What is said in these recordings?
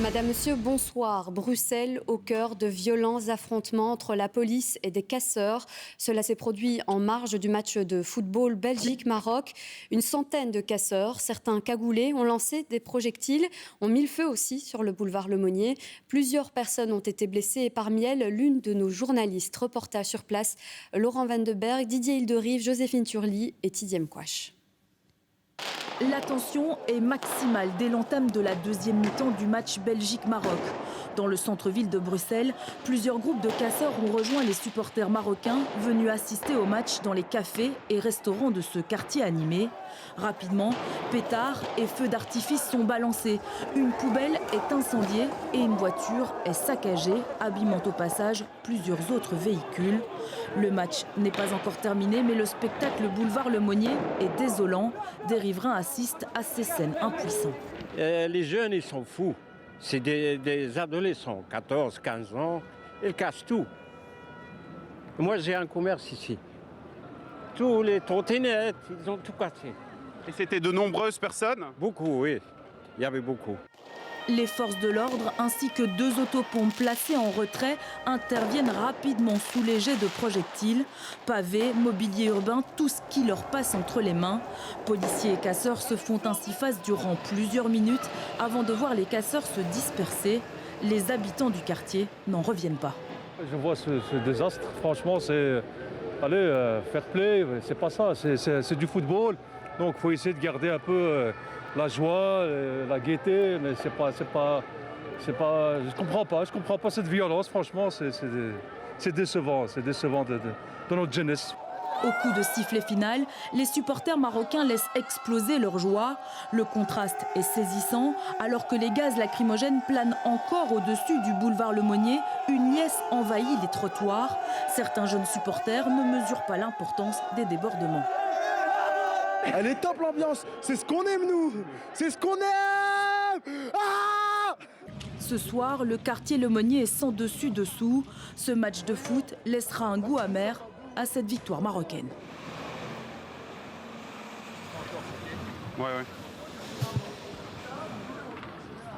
Madame, Monsieur, bonsoir. Bruxelles, au cœur de violents affrontements entre la police et des casseurs. Cela s'est produit en marge du match de football Belgique-Maroc. Une centaine de casseurs, certains cagoulés, ont lancé des projectiles, ont mis le feu aussi sur le boulevard Lemonnier. Plusieurs personnes ont été blessées et parmi elles, l'une de nos journalistes. Reportage sur place, Laurent Van de Berg, Didier Hilderive, Joséphine Turly et Tidiem Kouache. La tension est maximale dès l'entame de la deuxième mi-temps du match Belgique-Maroc. Dans le centre-ville de Bruxelles, plusieurs groupes de casseurs ont rejoint les supporters marocains venus assister au match dans les cafés et restaurants de ce quartier animé. Rapidement, pétards et feux d'artifice sont balancés. Une poubelle est incendiée et une voiture est saccagée, abîmant au passage plusieurs autres véhicules. Le match n'est pas encore terminé, mais le spectacle boulevard Lemonnier est désolant. Des riverains assistent à ces scènes impuissants. Les jeunes, ils sont fous. C'est des adolescents, 14, 15 ans. Ils cassent tout. Moi, j'ai un commerce ici. Tous les trottinettes, ils ont tout cassé. Et c'était de nombreuses personnes ? Beaucoup, oui. Il y avait beaucoup. Les forces de l'ordre ainsi que 2 autopompes placées en retrait interviennent rapidement sous les jets de projectiles. Pavés, mobilier urbain, tout ce qui leur passe entre les mains. Policiers et casseurs se font ainsi face durant plusieurs minutes avant de voir les casseurs se disperser. Les habitants du quartier n'en reviennent pas. Je vois ce désastre, franchement, c'est... Allez, fair play, c'est pas ça, c'est du football. Donc il faut essayer de garder un peu la joie, la gaieté, mais c'est pas, je comprends pas cette violence, franchement, c'est décevant de notre jeunesse. Au coup de sifflet final, les supporters marocains laissent exploser leur joie. Le contraste est saisissant. Alors que les gaz lacrymogènes planent encore au-dessus du boulevard Lemonnier, une liesse envahit les trottoirs. Certains jeunes supporters ne mesurent pas l'importance des débordements. Elle est top l'ambiance, c'est ce qu'on aime nous, c'est ce qu'on aime. Ce soir, le quartier Lemonnier est sans dessus-dessous. Ce match de foot laissera un goût amer à cette victoire marocaine. Ouais.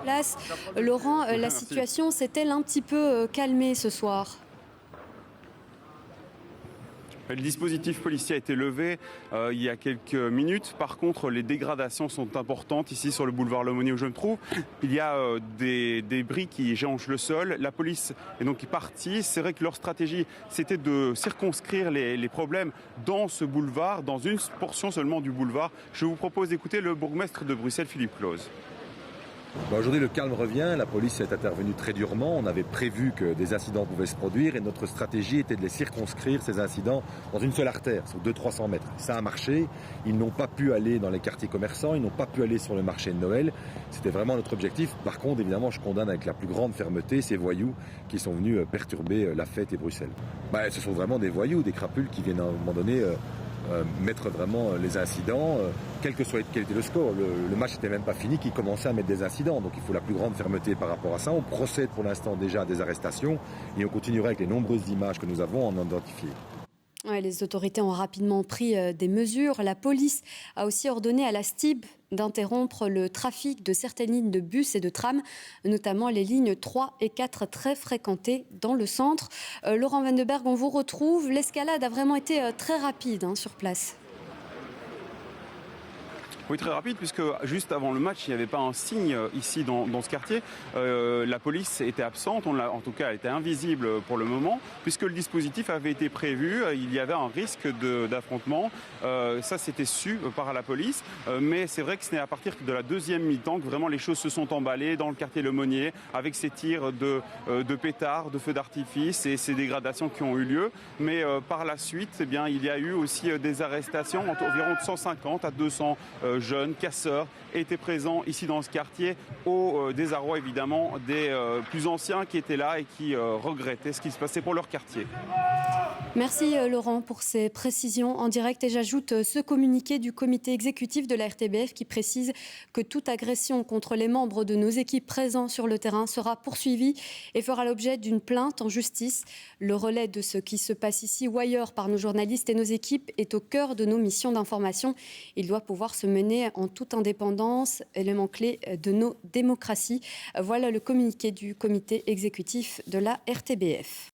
Place, Laurent, la situation s'est-elle un petit peu calmée ce soir ? Le dispositif policier a été levé il y a quelques minutes. Par contre, les dégradations sont importantes ici sur le boulevard Lemonnier où je me trouve. Il y a des débris qui jonchent le sol. La police est donc partie. C'est vrai que leur stratégie, c'était de circonscrire les problèmes dans ce boulevard, dans une portion seulement du boulevard. Je vous propose d'écouter le bourgmestre de Bruxelles, Philippe Claus. Aujourd'hui, le calme revient, la police est intervenue très durement, on avait prévu que des incidents pouvaient se produire et notre stratégie était de les circonscrire, ces incidents, dans une seule artère, sur 200-300 mètres. Ça a marché, ils n'ont pas pu aller dans les quartiers commerçants, ils n'ont pas pu aller sur le marché de Noël, c'était vraiment notre objectif. Par contre, évidemment, je condamne avec la plus grande fermeté ces voyous qui sont venus perturber la fête et Bruxelles. Ce sont vraiment des voyous, des crapules qui viennent à un moment donné... mettre vraiment les incidents, quel était le score. Le match n'était même pas fini, qu'ils commençaient à mettre des incidents. Donc il faut la plus grande fermeté par rapport à ça. On procède pour l'instant déjà à des arrestations et on continuera avec les nombreuses images que nous avons à en identifier. Ouais, les autorités ont rapidement pris des mesures. La police a aussi ordonné à la STIB d'interrompre le trafic de certaines lignes de bus et de trams, notamment les lignes 3 et 4 très fréquentées dans le centre. Laurent Van de Berg, on vous retrouve. L'escalade a vraiment été très rapide sur place. Oui, très rapide, puisque juste avant le match, il n'y avait pas un signe ici dans ce quartier. La police était absente, en tout cas elle était invisible pour le moment, puisque le dispositif avait été prévu, il y avait un risque d'affrontement. Ça, c'était su par la police, mais c'est vrai que ce n'est à partir de la deuxième mi-temps que vraiment les choses se sont emballées dans le quartier Lemonnier, avec ces tirs de pétards, de feux d'artifice et ces dégradations qui ont eu lieu. Mais par la suite, eh bien, il y a eu aussi des arrestations, environ de 150 à 200 jeunes casseurs étaient présents ici dans ce quartier, au désarroi évidemment des plus anciens qui étaient là et qui regrettaient ce qui se passait pour leur quartier. Merci Laurent pour ces précisions en direct et j'ajoute ce communiqué du comité exécutif de la RTBF qui précise que toute agression contre les membres de nos équipes présents sur le terrain sera poursuivie et fera l'objet d'une plainte en justice. Le relais de ce qui se passe ici ou ailleurs par nos journalistes et nos équipes est au cœur de nos missions d'information. Il doit pouvoir se mener menée en toute indépendance, élément clé de nos démocraties. Voilà le communiqué du comité exécutif de la RTBF.